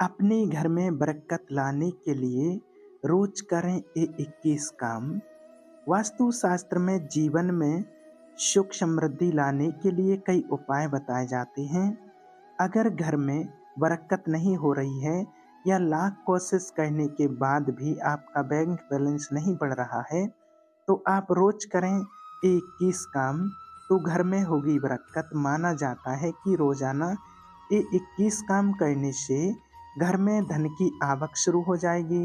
अपने घर में बरकत लाने के लिए रोज करें ये 21 काम। वास्तु शास्त्र में जीवन में सुख समृद्धि लाने के लिए कई उपाय बताए जाते हैं। अगर घर में बरकत नहीं हो रही है या लाख कोशिश करने के बाद भी आपका बैंक बैलेंस नहीं बढ़ रहा है, तो आप रोज करें ये 21 काम, तो घर में होगी बरकत। माना जाता है कि रोजाना ये 21 काम करने से घर में धन की आवक शुरू हो जाएगी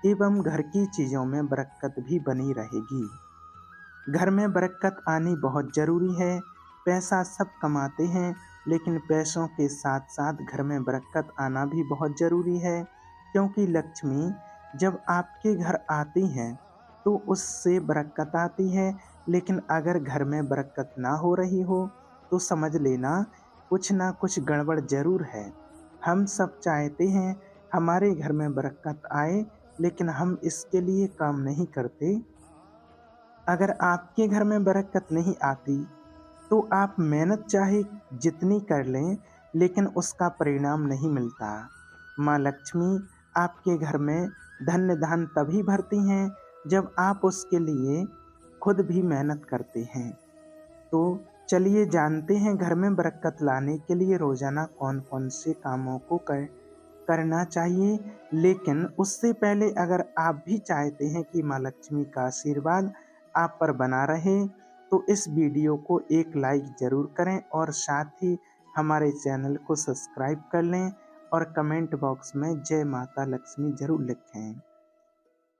एवं घर की चीजों में बरकत भी बनी रहेगी। घर में बरकत आनी बहुत जरूरी है। पैसा सब कमाते हैं, लेकिन पैसों के साथ साथ घर में बरकत आना भी बहुत जरूरी है, क्योंकि लक्ष्मी जब आपके घर आती हैं तो उससे बरकत आती है। लेकिन अगर घर में बरकत ना हो रही हो तो समझ लेना कुछ ना कुछ गड़बड़ जरूर है। हम सब चाहते हैं हमारे घर में बरकत आए, लेकिन हम इसके लिए काम नहीं करते। अगर आपके घर में बरकत नहीं आती तो आप मेहनत चाहे जितनी कर लें, लेकिन उसका परिणाम नहीं मिलता। माँ लक्ष्मी आपके घर में धन्य धान तभी भरती हैं जब आप उसके लिए खुद भी मेहनत करते हैं। तो चलिए जानते हैं घर में बरकत लाने के लिए रोजाना कौन कौन से कामों को करना चाहिए। लेकिन उससे पहले अगर आप भी चाहते हैं कि माँ लक्ष्मी का आशीर्वाद आप पर बना रहे, तो इस वीडियो को एक लाइक जरूर करें और साथ ही हमारे चैनल को सब्सक्राइब कर लें और कमेंट बॉक्स में जय माता लक्ष्मी जरूर लिखें।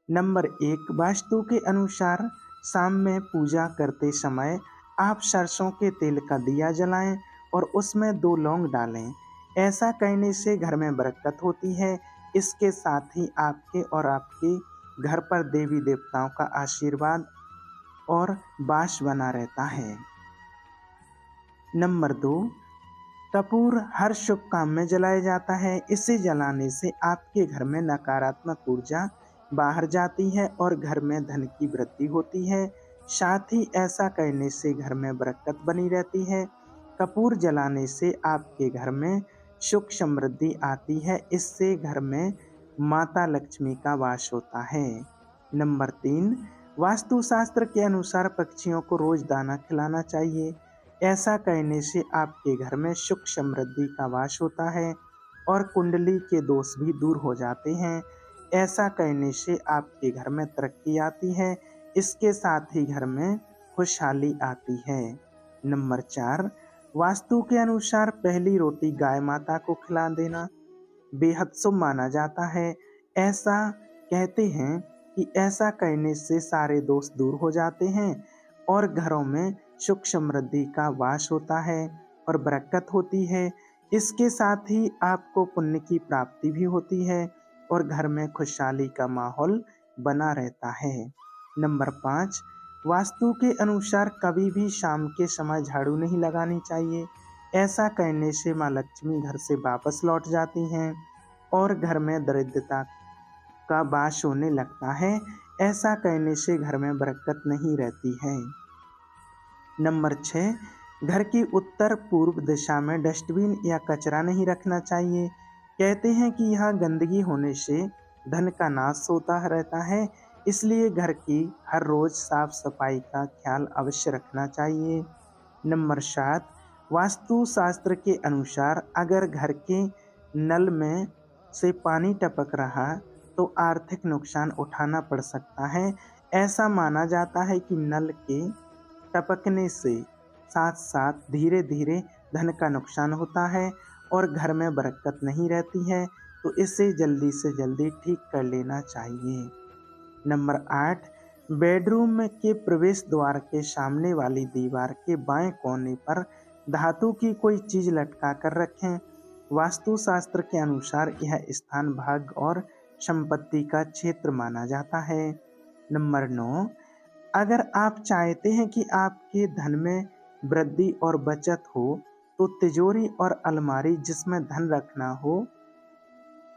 नंबर 1, वास्तु के अनुसार शाम में पूजा करते समय आप सरसों के तेल का दिया जलाएं और उसमें 2 लौंग डालें। ऐसा करने से घर में बरकत होती है। इसके साथ ही आपके और आपके घर पर देवी देवताओं का आशीर्वाद और वास बना रहता है। नंबर 2, कपूर हर शुभ काम में जलाया जाता है। इसे जलाने से आपके घर में नकारात्मक ऊर्जा बाहर जाती है और घर में धन की वृद्धि होती है। साथ ही ऐसा करने से घर में बरकत बनी रहती है। कपूर जलाने से आपके घर में सुख समृद्धि आती है। इससे घर में माता लक्ष्मी का वास होता है। नंबर 3, वास्तुशास्त्र के अनुसार पक्षियों को रोज दाना खिलाना चाहिए। ऐसा करने से आपके घर में सुख समृद्धि का वास होता है और कुंडली के दोष भी दूर हो जाते हैं। ऐसा करने से आपके घर में तरक्की आती है। इसके साथ ही घर में खुशहाली आती है। नंबर 4, वास्तु के अनुसार पहली रोटी गाय माता को खिला देना बेहद शुभ माना जाता है। ऐसा कहते हैं कि ऐसा करने से सारे दोष दूर हो जाते हैं और घरों में सुख समृद्धि का वास होता है और बरकत होती है। इसके साथ ही आपको पुण्य की प्राप्ति भी होती है और घर में खुशहाली का माहौल बना रहता है। नंबर 5, वास्तु के अनुसार कभी भी शाम के समय झाड़ू नहीं लगानी चाहिए। ऐसा करने से माँ लक्ष्मी घर से वापस लौट जाती हैं और घर में दरिद्रता का वास होने लगता है। ऐसा करने से घर में बरकत नहीं रहती है। नंबर 6, घर की उत्तर पूर्व दिशा में डस्टबिन या कचरा नहीं रखना चाहिए। कहते हैं कि यहाँ गंदगी होने से धन का नाश होता रहता है, इसलिए घर की हर रोज साफ सफाई का ख्याल अवश्य रखना चाहिए। नंबर 7, वास्तु शास्त्र के अनुसार अगर घर के नल में से पानी टपक रहा तो आर्थिक नुकसान उठाना पड़ सकता है। ऐसा माना जाता है कि नल के टपकने से साथ साथ धीरे धीरे धन का नुकसान होता है और घर में बरकत नहीं रहती है, तो इसे जल्दी से जल्दी ठीक कर लेना चाहिए। नंबर 8, बेडरूम में के प्रवेश द्वार के सामने वाली दीवार के बाएं कोने पर धातु की कोई चीज लटका कर रखें। वास्तुशास्त्र के अनुसार यह स्थान भाग्य और संपत्ति का क्षेत्र माना जाता है। नंबर 9, अगर आप चाहते हैं कि आपके धन में वृद्धि और बचत हो, तो तिजोरी और अलमारी जिसमें धन रखना हो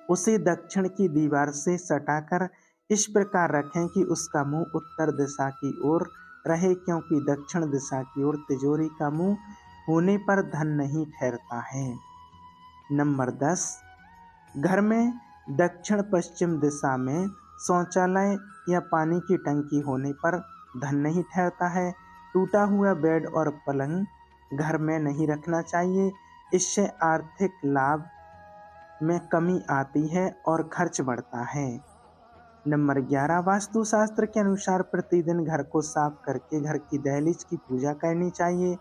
उसे दक्षिण की दीवार से सटाकर इस प्रकार रखें कि उसका मुंह उत्तर दिशा की ओर रहे, क्योंकि दक्षिण दिशा की ओर तिजोरी का मुंह होने पर धन नहीं ठहरता है। नंबर 10, घर में दक्षिण पश्चिम दिशा में शौचालय या पानी की टंकी होने पर धन नहीं ठहरता है। टूटा हुआ बेड और पलंग घर में नहीं रखना चाहिए, इससे आर्थिक लाभ में कमी आती है और खर्च बढ़ता है। नंबर 11, वास्तुशास्त्र के अनुसार प्रतिदिन घर को साफ करके घर की दहलीज की पूजा करनी चाहिए।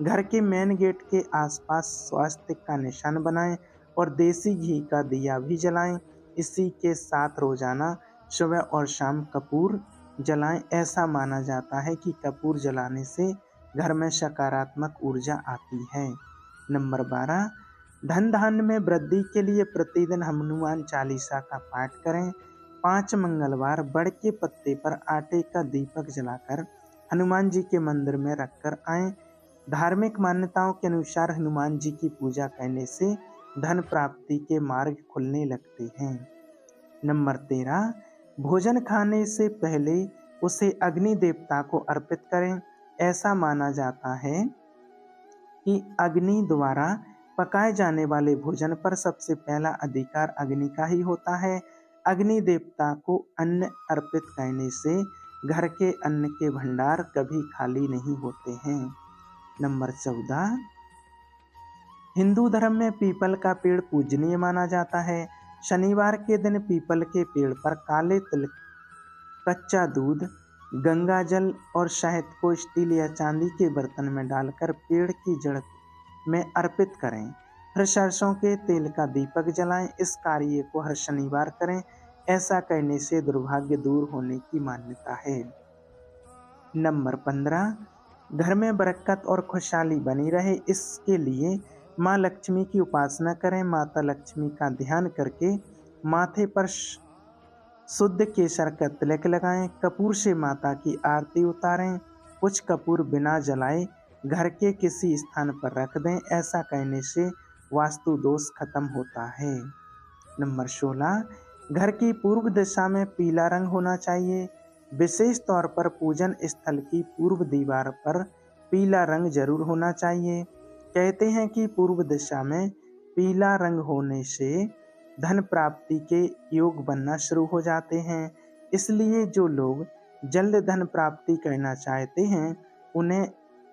घर के मेन गेट के आसपास स्वास्तिक का निशान बनाएं और देसी घी का दिया भी जलाएं। इसी के साथ रोजाना सुबह और शाम कपूर जलाएं। ऐसा माना जाता है कि कपूर जलाने से घर में सकारात्मक ऊर्जा आती है। नंबर 12, धन धान्य में वृद्धि के लिए प्रतिदिन हनुमान चालीसा का पाठ करें। 5 मंगलवार बड़ के पत्ते पर आटे का दीपक जलाकर हनुमान जी के मंदिर में रखकर आएं। धार्मिक मान्यताओं के अनुसार हनुमान जी की पूजा करने से धन प्राप्ति के मार्ग खुलने लगते हैं। नंबर 13, भोजन खाने से पहले उसे अग्नि देवता को अर्पित करें। ऐसा माना जाता है कि अग्नि द्वारा पकाए जाने वाले भोजन पर सबसे पहला अधिकार अग्नि का ही होता है। अग्नि देवता को अन्न अर्पित करने से घर के अन्न के भंडार कभी खाली नहीं होते हैं। नंबर 14, हिंदू धर्म में पीपल का पेड़ पूजनीय माना जाता है। शनिवार के दिन पीपल के पेड़ पर काले तिल, कच्चा दूध, गंगा जल और शहद को स्टील या चांदी के बर्तन में डालकर पेड़ की जड़ में अर्पित करें। फिर सरसों के तेल का दीपक जलाएं। इस कार्य को हर शनिवार करें। ऐसा करने से दुर्भाग्य दूर होने की मान्यता है। नंबर 15, घर में बरकत और खुशहाली बनी रहे, इसके लिए माँ लक्ष्मी की उपासना करें। माता लक्ष्मी का ध्यान करके माथे पर शुद्ध केसर का तिलक लगाएं। कपूर से माता की आरती उतारें। कुछ कपूर बिना जलाए घर के किसी स्थान पर रख दें। ऐसा करने से वास्तु दोष खत्म होता है। नंबर 16, घर की पूर्व दिशा में पीला रंग होना चाहिए। विशेष तौर पर पूजन स्थल की पूर्व दीवार पर पीला रंग जरूर होना चाहिए। कहते हैं कि पूर्व दिशा में पीला रंग होने से धन प्राप्ति के योग बनना शुरू हो जाते हैं। इसलिए जो लोग जल्द धन प्राप्ति करना चाहते हैं उन्हें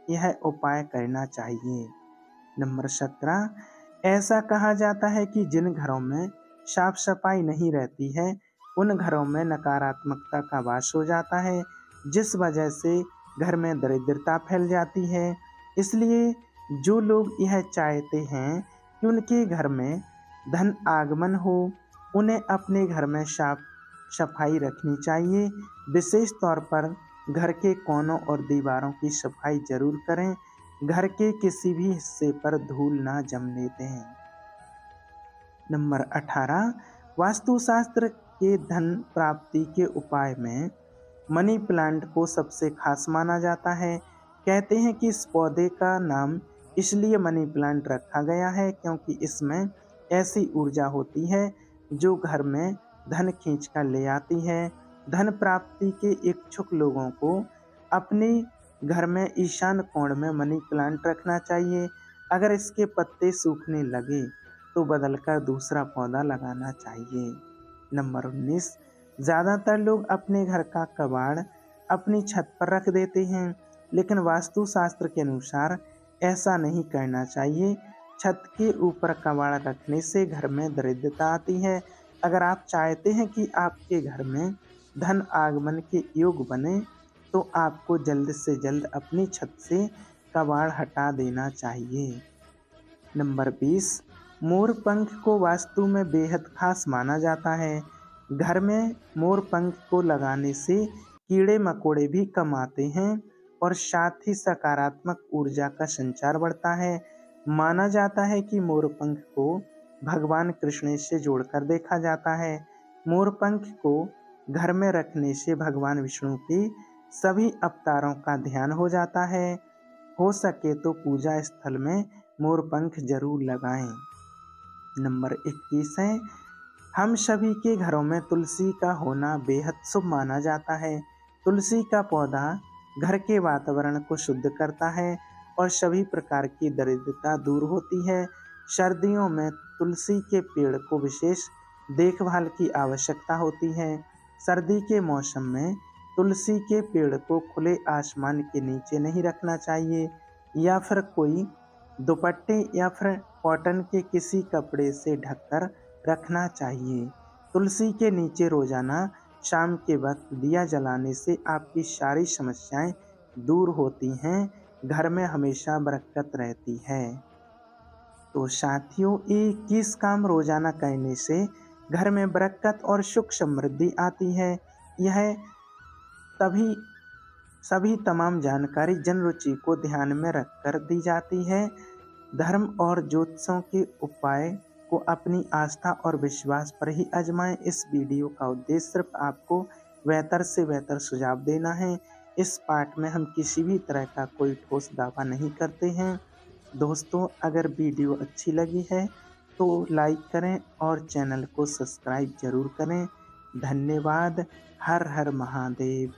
यह उपाय करना चाहिए। नंबर 17, ऐसा कहा जाता है कि जिन घरों में साफ सफाई नहीं रहती है उन घरों में नकारात्मकता का वास हो जाता है, जिस वजह से घर में दरिद्रता फैल जाती है। इसलिए जो लोग यह चाहते हैं कि उनके घर में धन आगमन हो, उन्हें अपने घर में साफ सफाई रखनी चाहिए। विशेष तौर पर घर के कोनों और दीवारों की सफाई जरूर करें। घर के किसी भी हिस्से पर धूल ना जमने दें। नंबर 18, वास्तुशास्त्र के धन प्राप्ति के उपाय में मनी प्लांट को सबसे खास माना जाता है। कहते हैं कि इस पौधे का नाम इसलिए मनी प्लांट रखा गया है क्योंकि इसमें ऐसी ऊर्जा होती है जो घर में धन खींच कर ले आती है। धन प्राप्ति के इच्छुक लोगों को अपने घर में ईशान कोण में मनी प्लांट रखना चाहिए। अगर इसके पत्ते सूखने लगे तो बदलकर दूसरा पौधा लगाना चाहिए। नंबर 19, ज़्यादातर लोग अपने घर का कबाड़ अपनी छत पर रख देते हैं, लेकिन वास्तुशास्त्र के अनुसार ऐसा नहीं करना चाहिए। छत के ऊपर कबाड़ रखने से घर में दरिद्रता आती है। अगर आप चाहते हैं कि आपके घर में धन आगमन के योग बने तो आपको जल्द से जल्द अपनी छत से कबाड़ हटा देना चाहिए। नंबर 20, मोर पंख को वास्तु में बेहद खास माना जाता है। घर में मोर पंख को लगाने से कीड़े मकोड़े भी कम आते हैं और साथ ही सकारात्मक ऊर्जा का संचार बढ़ता है। माना जाता है कि मोर पंख को भगवान कृष्ण से जोड़कर देखा जाता है। मोर पंख को घर में रखने से भगवान विष्णु के सभी अवतारों का ध्यान हो जाता है। हो सके तो पूजा स्थल में मोर पंख जरूर लगाएं। नंबर 21 है, हम सभी के घरों में तुलसी का होना बेहद शुभ माना जाता है। तुलसी का पौधा घर के वातावरण को शुद्ध करता है और सभी प्रकार की दरिद्रता दूर होती है। सर्दियों में तुलसी के पेड़ को विशेष देखभाल की आवश्यकता होती है। सर्दी के मौसम में तुलसी के पेड़ को खुले आसमान के नीचे नहीं रखना चाहिए या फिर कोई दुपट्टे या फिर कॉटन के किसी कपड़े से ढककर रखना चाहिए। तुलसी के नीचे रोजाना शाम के वक्त दिया जलाने से आपकी सारी समस्याएं दूर होती हैं, घर में हमेशा बरकत रहती है। तो साथियों, ये 21 काम रोजाना करने से घर में बरकत और सुख समृद्धि आती है। यह तभी सभी तमाम जानकारी जन रुचि को ध्यान में रखकर दी जाती है। धर्म और ज्योतिषों के उपाय को अपनी आस्था और विश्वास पर ही आजमाएं। इस वीडियो का उद्देश्य सिर्फ आपको बेहतर से बेहतर सुझाव देना है। इस पाठ में हम किसी भी तरह का कोई ठोस दावा नहीं करते हैं। दोस्तों, अगर वीडियो अच्छी लगी है तो लाइक करें और चैनल को सब्सक्राइब जरूर करें। धन्यवाद। हर हर महादेव।